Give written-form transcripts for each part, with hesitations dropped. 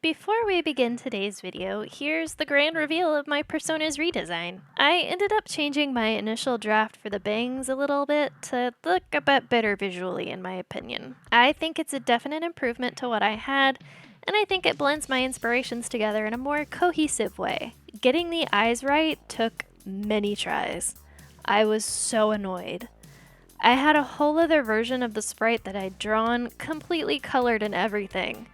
Before we begin today's video, here's the grand reveal of my persona's redesign. I ended up changing my initial draft for the bangs a little bit to look a bit better visually in my opinion. I think it's a definite improvement to what I had, and I think it blends my inspirations together in a more cohesive way. Getting the eyes right took many tries. I was so annoyed. I had a whole other version of the sprite that I'd drawn, completely colored and everything.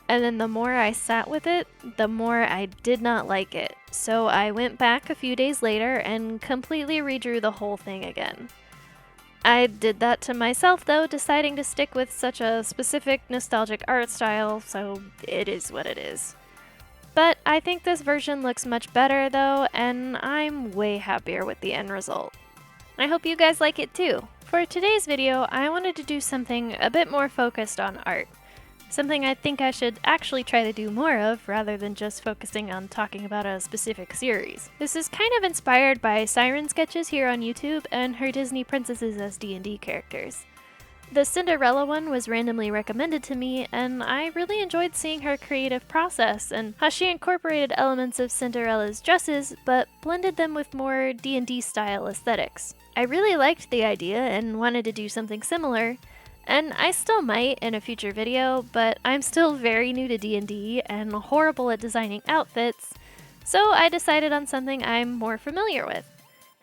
And then the more I sat with it, the more I did not like it. So I went back a few days later and completely redrew the whole thing again. I did that to myself though, deciding to stick with such a specific nostalgic art style, so it is what it is. But I think this version looks much better though, and I'm way happier with the end result. I hope you guys like it too. For today's video, I wanted to do something a bit more focused on art. Something I think I should actually try to do more of, rather than just focusing on talking about a specific series. This is kind of inspired by Siren sketches here on YouTube and her Disney princesses as D&D characters. The Cinderella one was randomly recommended to me, and I really enjoyed seeing her creative process and how she incorporated elements of Cinderella's dresses, but blended them with more D&D style aesthetics. I really liked the idea and wanted to do something similar, and I still might in a future video, but I'm still very new to D&D and horrible at designing outfits, so I decided on something I'm more familiar with.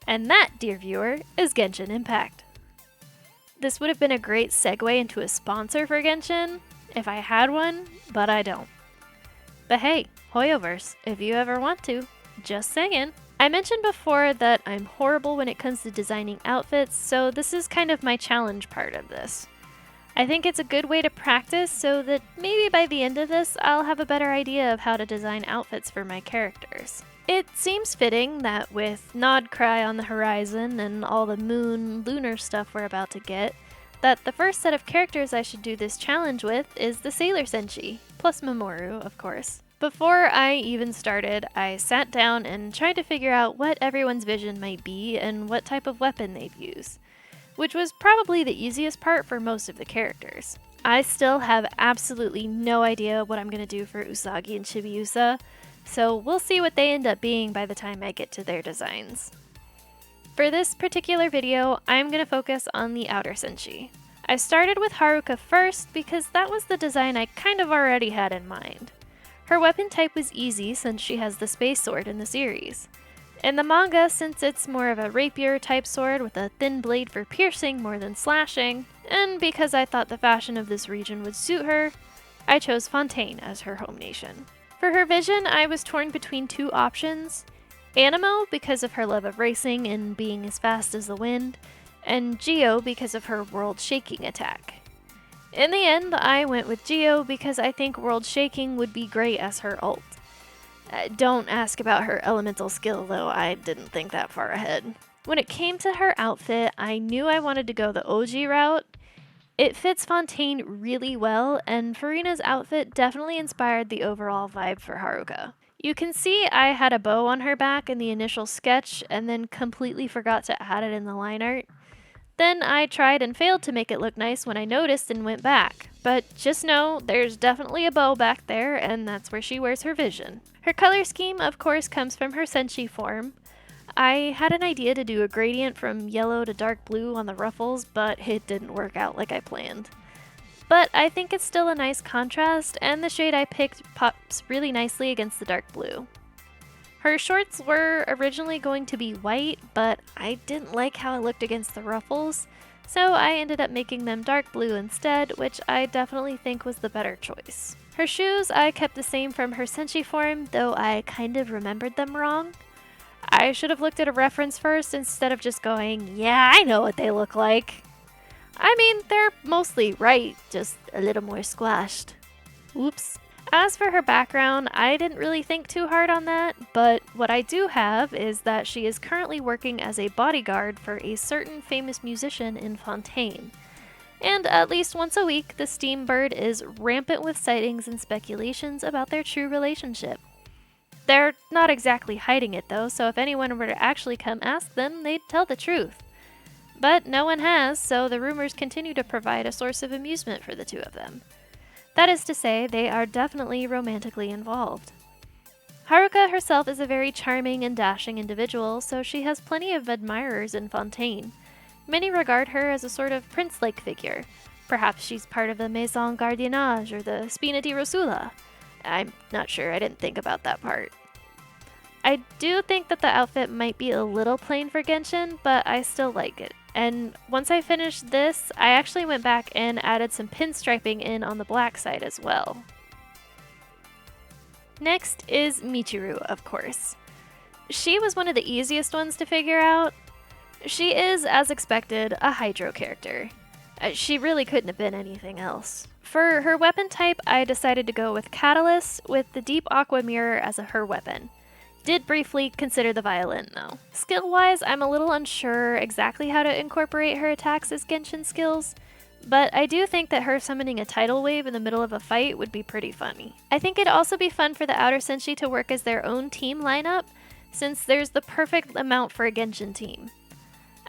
And that, dear viewer, is Genshin Impact. This would have been a great segue into a sponsor for Genshin, if I had one, but I don't. But hey, Hoyoverse, if you ever want to, just saying. I mentioned before that I'm horrible when it comes to designing outfits, so this is kind of my challenge part of this. I think it's a good way to practice so that maybe by the end of this, I'll have a better idea of how to design outfits for my characters. It seems fitting that with Nodcry on the horizon and all the lunar stuff we're about to get, that the first set of characters I should do this challenge with is the Sailor Senshi, plus Mamoru, of course. Before I even started, I sat down and tried to figure out what everyone's vision might be and what type of weapon they'd use, which was probably the easiest part for most of the characters. I still have absolutely no idea what I'm going to do for Usagi and Chibiusa, so we'll see what they end up being by the time I get to their designs. For this particular video, I'm going to focus on the outer Senshi. I started with Haruka first because that was the design I kind of already had in mind. Her weapon type was easy since she has the space sword in the series. In the manga, since it's more of a rapier type sword with a thin blade for piercing more than slashing, and because I thought the fashion of this region would suit her, I chose Fontaine as her home nation. For her vision, I was torn between two options: Animo because of her love of racing and being as fast as the wind, and Geo because of her world shaking attack. In the end, I went with Geo because I think world shaking would be great as her ult. Don't ask about her elemental skill though, I didn't think that far ahead. When it came to her outfit, I knew I wanted to go the OG route. It fits Fontaine really well, and Furina's outfit definitely inspired the overall vibe for Haruka. You can see I had a bow on her back in the initial sketch and then completely forgot to add it in the line art. Then I tried and failed to make it look nice when I noticed and went back. But just know, there's definitely a bow back there, and that's where she wears her vision. Her color scheme, of course, comes from her Senshi form. I had an idea to do a gradient from yellow to dark blue on the ruffles, but it didn't work out like I planned. But I think it's still a nice contrast, and the shade I picked pops really nicely against the dark blue. Her shorts were originally going to be white, but I didn't like how it looked against the ruffles, so I ended up making them dark blue instead, which I definitely think was the better choice. Her shoes I kept the same from her Senshi form, though I kind of remembered them wrong. I should have looked at a reference first instead of just going, yeah, I know what they look like. I mean, they're mostly right, just a little more squashed. Oops. As for her background, I didn't really think too hard on that, but what I do have is that she is currently working as a bodyguard for a certain famous musician in Fontaine. And at least once a week, the Steam Bird is rampant with sightings and speculations about their true relationship. They're not exactly hiding it though, so if anyone were to actually come ask them, they'd tell the truth. But no one has, so the rumors continue to provide a source of amusement for the two of them. That is to say, they are definitely romantically involved. Haruka herself is a very charming and dashing individual, so she has plenty of admirers in Fontaine. Many regard her as a sort of prince-like figure. Perhaps she's part of the Maison Gardiennage or the Spina di Rosula. I'm not sure, I didn't think about that part. I do think that the outfit might be a little plain for Genshin, but I still like it. And once I finished this, I actually went back and added some pinstriping in on the black side as well. Next is Michiru, of course. She was one of the easiest ones to figure out. She is, as expected, a Hydro character. She really couldn't have been anything else. For her weapon type, I decided to go with Catalyst, with the Deep Aqua Mirror as her weapon. Did briefly consider the violin, though. Skill-wise, I'm a little unsure exactly how to incorporate her attacks as Genshin skills, but I do think that her summoning a tidal wave in the middle of a fight would be pretty funny. I think it'd also be fun for the Outer Senshi to work as their own team lineup, since there's the perfect amount for a Genshin team.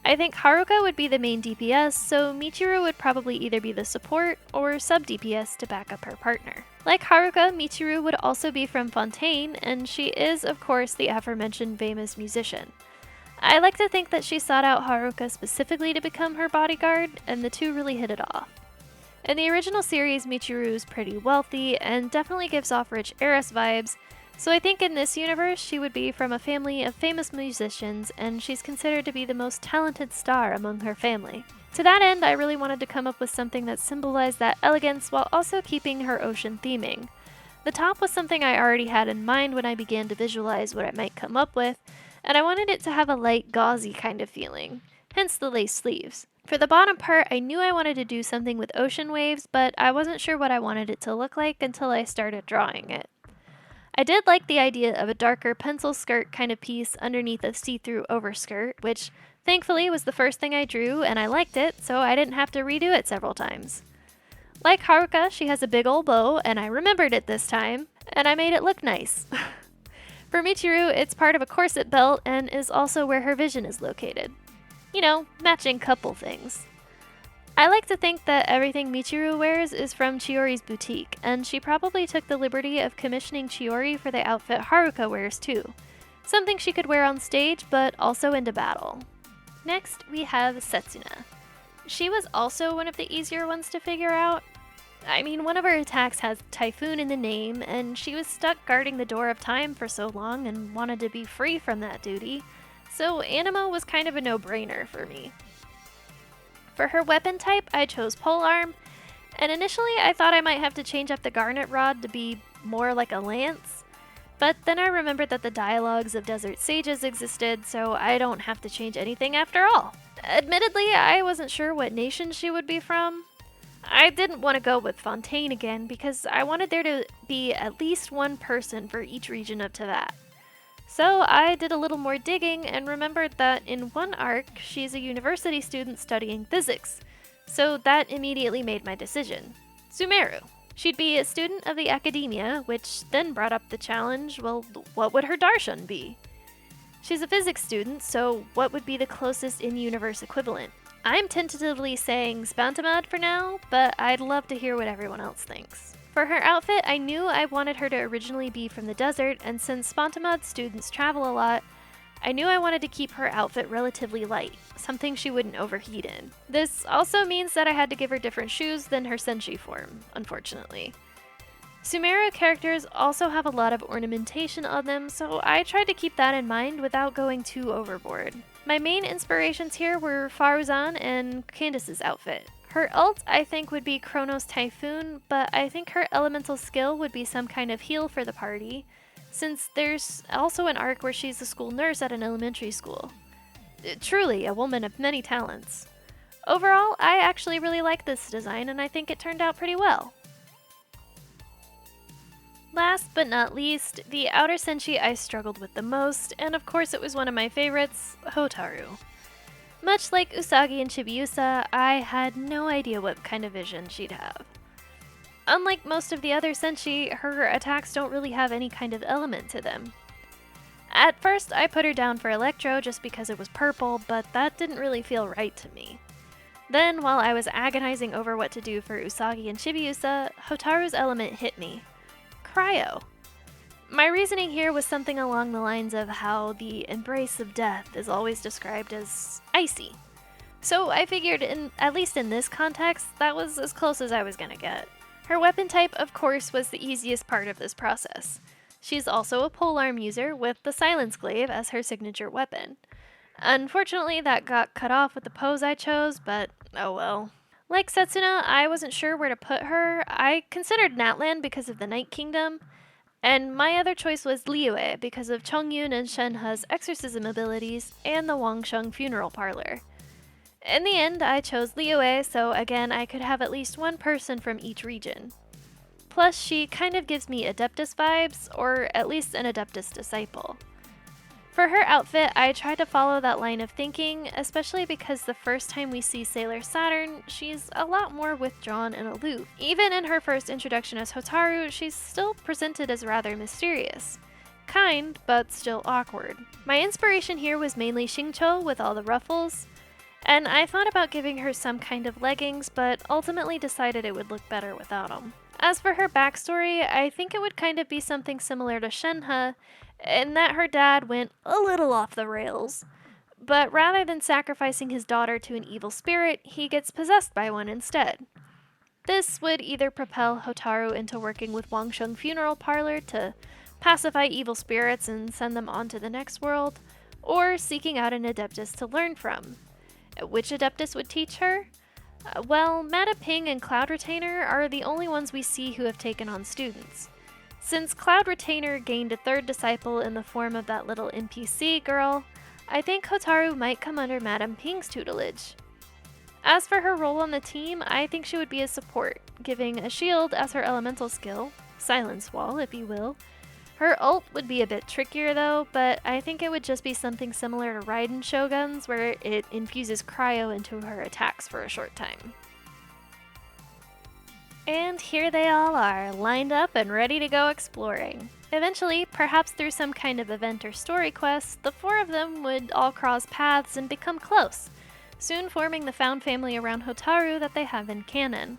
I think Haruka would be the main DPS, so Michiru would probably either be the support or sub-DPS to back up her partner. Like Haruka, Michiru would also be from Fontaine, and she is, of course, the aforementioned famous musician. I like to think that she sought out Haruka specifically to become her bodyguard, and the two really hit it off. In the original series, Michiru is pretty wealthy and definitely gives off rich heiress vibes, so I think in this universe she would be from a family of famous musicians, and she's considered to be the most talented star among her family. To that end, I really wanted to come up with something that symbolized that elegance while also keeping her ocean theming. The top was something I already had in mind when I began to visualize what I might come up with, and I wanted it to have a light gauzy kind of feeling, hence the lace sleeves. For the bottom part, I knew I wanted to do something with ocean waves, but I wasn't sure what I wanted it to look like until I started drawing it. I did like the idea of a darker pencil skirt kind of piece underneath a see-through overskirt, which thankfully was the first thing I drew, and I liked it, so I didn't have to redo it several times. Like Haruka, she has a big old bow, and I remembered it this time, and I made it look nice. For Michiru, it's part of a corset belt and is also where her vision is located. You know, matching couple things. I like to think that everything Michiru wears is from Chiori's boutique, and she probably took the liberty of commissioning Chiori for the outfit Haruka wears too. Something she could wear on stage, but also into battle. Next, we have Setsuna. She was also one of the easier ones to figure out. I mean, one of her attacks has Typhoon in the name, and she was stuck guarding the Door of Time for so long and wanted to be free from that duty, so Animo was kind of a no-brainer for me. For her weapon type, I chose Polearm, and initially I thought I might have to change up the Garnet Rod to be more like a lance, but then I remembered that the dialogues of Desert Sages existed, so I don't have to change anything after all. Admittedly, I wasn't sure what nation she would be from. I didn't want to go with Fontaine again because I wanted there to be at least one person for each region of Teyvat. So I did a little more digging and remembered that in one arc, she's a university student studying physics, so that immediately made my decision. Sumeru. She'd be a student of the academia, which then brought up the challenge, well, what would her darshan be? She's a physics student, so what would be the closest in-universe equivalent? I'm tentatively saying Spantamad for now, but I'd love to hear what everyone else thinks. For her outfit, I knew I wanted her to originally be from the desert, and since Spantamad students travel a lot, I knew I wanted to keep her outfit relatively light, something she wouldn't overheat in. This also means that I had to give her different shoes than her Senshi form, unfortunately. Sumeru characters also have a lot of ornamentation on them, so I tried to keep that in mind without going too overboard. My main inspirations here were Faruzan and Candace's outfit. Her ult, I think, would be Chronos Typhoon, but I think her elemental skill would be some kind of heal for the party, since there's also an arc where she's a school nurse at an elementary school. Truly, a woman of many talents. Overall, I actually really like this design, and I think it turned out pretty well. Last but not least, the outer Senshi I struggled with the most, and of course it was one of my favorites, Hotaru. Much like Usagi and Chibiusa, I had no idea what kind of vision she'd have. Unlike most of the other Senshi, her attacks don't really have any kind of element to them. At first, I put her down for Electro just because it was purple, but that didn't really feel right to me. Then, while I was agonizing over what to do for Usagi and Chibiusa, Hotaru's element hit me. Cryo. My reasoning here was something along the lines of how the embrace of death is always described as icy. So I figured, at least in this context, that was as close as I was gonna get. Her weapon type, of course, was the easiest part of this process. She's also a polearm user with the Silence Glaive as her signature weapon. Unfortunately, that got cut off with the pose I chose, but oh well. Like Setsuna, I wasn't sure where to put her. I considered Natlan because of the Night Kingdom, and my other choice was Liyue because of Chongyun and Shenhe's exorcism abilities and the Wangsheng funeral parlor. In the end, I chose Liyue, so again, I could have at least one person from each region. Plus, she kind of gives me Adeptus vibes, or at least an Adeptus disciple. For her outfit, I tried to follow that line of thinking, especially because the first time we see Sailor Saturn, she's a lot more withdrawn and aloof. Even in her first introduction as Hotaru, she's still presented as rather mysterious. Kind, but still awkward. My inspiration here was mainly Xingqiu with all the ruffles, and I thought about giving her some kind of leggings, but ultimately decided it would look better without them. As for her backstory, I think it would kind of be something similar to Shenhe, in that her dad went a little off the rails. But rather than sacrificing his daughter to an evil spirit, he gets possessed by one instead. This would either propel Hotaru into working with Wangsheng Funeral Parlor to pacify evil spirits and send them on to the next world, or seeking out an Adeptus to learn from. Which Adeptus would teach her? Well, Mata Ping and Cloud Retainer are the only ones we see who have taken on students. Since Cloud Retainer gained a third disciple in the form of that little NPC girl, I think Hotaru might come under Madame Ping's tutelage. As for her role on the team, I think she would be a support, giving a shield as her elemental skill, Silence Wall if you will. Her ult would be a bit trickier though, but I think it would just be something similar to Raiden Shogun's where it infuses cryo into her attacks for a short time. And here they all are, lined up and ready to go exploring. Eventually, perhaps through some kind of event or story quest, the four of them would all cross paths and become close, soon forming the found family around Hotaru that they have in canon.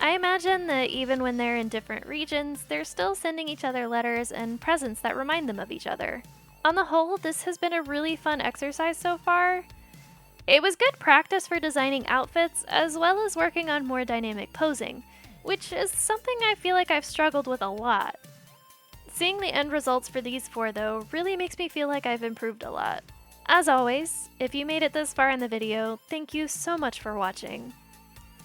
I imagine that even when they're in different regions, they're still sending each other letters and presents that remind them of each other. On the whole, this has been a really fun exercise so far. It was good practice for designing outfits, as well as working on more dynamic posing, which is something I feel like I've struggled with a lot. Seeing the end results for these four, though, really makes me feel like I've improved a lot. As always, if you made it this far in the video, thank you so much for watching.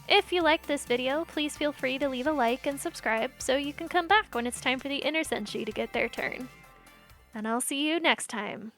If you liked this video, please feel free to leave a like and subscribe so you can come back when it's time for the inner Senshi to get their turn. And I'll see you next time.